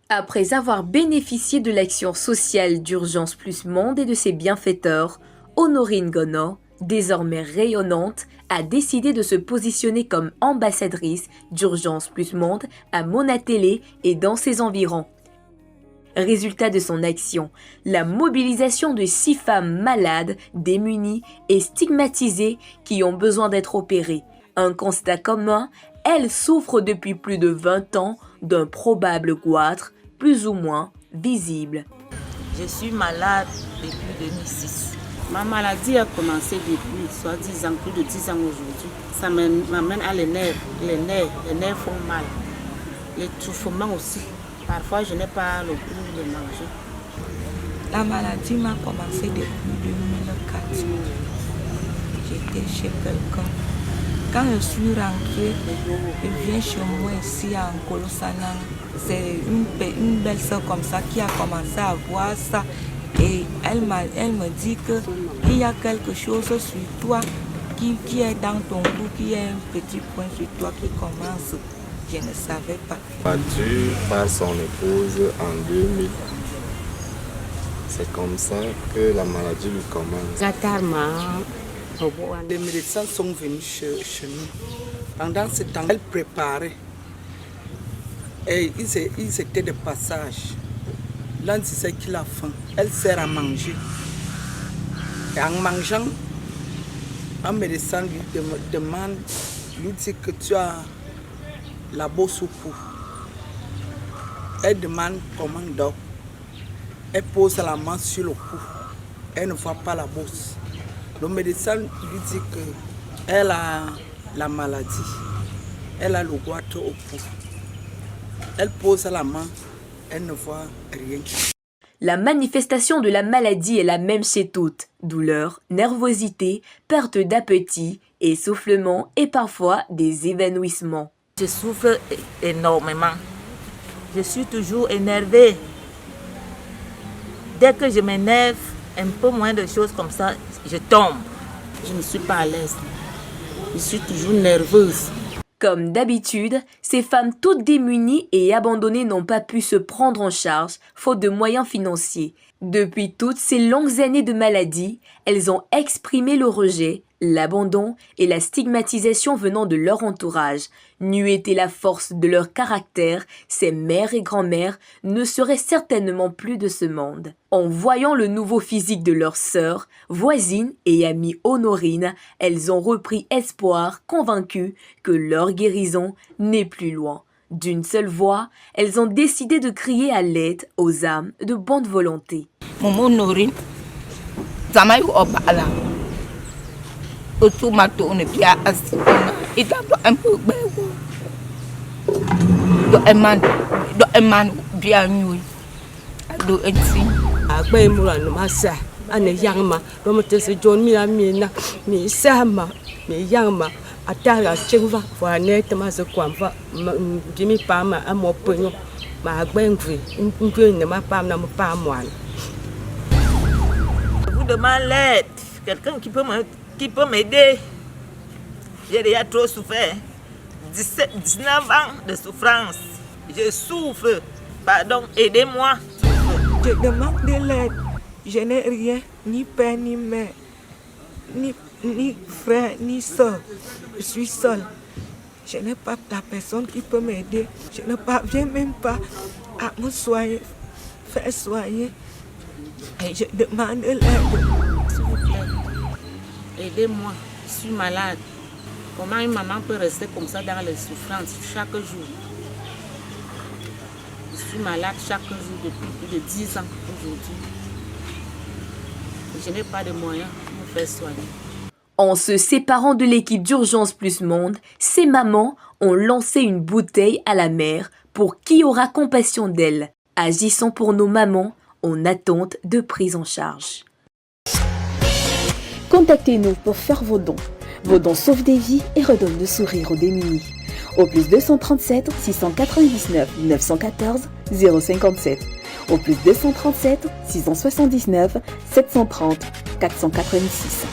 Après avoir bénéficié de l'action sociale d'Urgence Plus Monde et de ses bienfaiteurs, Honorine Gono, désormais rayonnante, a décidé de se positionner comme ambassadrice d'Urgence Plus Monde à Monatélé et dans ses environs. Résultat de son action, la mobilisation de 6 femmes malades, démunies et stigmatisées qui ont besoin d'être opérées. Un constat commun, elles souffrent depuis plus de 20 ans d'un probable goitre, plus ou moins visible. Je suis malade depuis 2006. Ma maladie a commencé depuis soi-disant plus de 10 ans aujourd'hui. Ça m'amène à les nerfs. Les nerfs font mal. L'étouffement aussi. Parfois, je n'ai pas le goût de manger. La maladie m'a commencé depuis 2004. J'étais chez quelqu'un. Quand je suis rentrée, je viens chez moi ici à Nkolo-Sanang. C'est une belle soeur comme ça qui a commencé à voir ça. Et elle me dit qu'il y a quelque chose sur toi qui est dans ton cou, qui est un petit point sur toi qui commence. Je ne savais pas. Battu par son épouse en 2000. C'est comme ça que la maladie lui commence. Les médecins sont venus chez nous. Pendant ce temps, elle préparait. Et ils étaient de passage. L'un disait qu'il a faim. Elle sert à manger. Et en mangeant, un médecin lui demande, lui dit que tu as la bosse au cou. Elle demande comment donc. Elle pose la main sur le cou. Elle ne voit pas la bosse. Le médecin lui dit qu'elle a la maladie. Elle a le goitre au cou. Elle pose la main. Elle ne voit rien. La manifestation de la maladie est la même chez toutes. Douleur, nervosité, perte d'appétit, essoufflement et parfois des évanouissements. Je souffre énormément. Je suis toujours énervée. Dès que je m'énerve, un peu moins de choses comme ça, je tombe. Je ne suis pas à l'aise. Je suis toujours nerveuse. Comme d'habitude, ces femmes toutes démunies et abandonnées n'ont pas pu se prendre en charge, faute de moyens financiers. Depuis toutes ces longues années de maladie, elles ont exprimé le rejet, l'abandon et la stigmatisation venant de leur entourage. N'eût été la force de leur caractère, ces mères et grand-mères ne seraient certainement plus de ce monde. En voyant le nouveau physique de leur sœur, voisine et amie Honorine, elles ont repris espoir, convaincues que leur guérison n'est plus loin. D'une seule voix, elles ont décidé de crier à l'aide aux âmes de bonne volonté. Maman Honorine, Zamaï Obala. Automato ne pia asina. Il a un peu beau. Do eman bien nuit. Do ensi. Agbe mura no masa. Ane yangma. Do motese John mi sama mi yangma. Atara chengva for net mas kwamva Jimmy Pama amopenyo. Ma agbe ngvi ne ma pam na pa moine. Je vous demande l'aide. Quelqu'un qui peut m'aider. J'ai déjà trop souffert. 19 ans de souffrance. Je souffre. Pardon, aidez-moi. Je demande de l'aide. Je n'ai rien, ni père, ni mère, ni frère, ni soeur. Je suis seule. Je n'ai pas la personne qui peut m'aider. Je ne parviens même pas à me soigner, faire soigner. Et je demande de l'aide. S'il vous plaît, aidez-moi. Je suis malade. Comment une maman peut rester comme ça dans les souffrances chaque jour? Je suis malade chaque jour depuis plus de 10 ans aujourd'hui. Je n'ai pas de moyens pour me faire soigner. En se séparant de l'équipe d'Urgence Plus Monde, ces mamans ont lancé une bouteille à la mer pour qui aura compassion d'elles. Agissons pour nos mamans en attente de prise en charge. Contactez-nous pour faire vos dons. Vos dons sauvent des vies et redonnent le sourire aux démunis. Au plus 237 699 914 057. Au plus 237 679 730 486.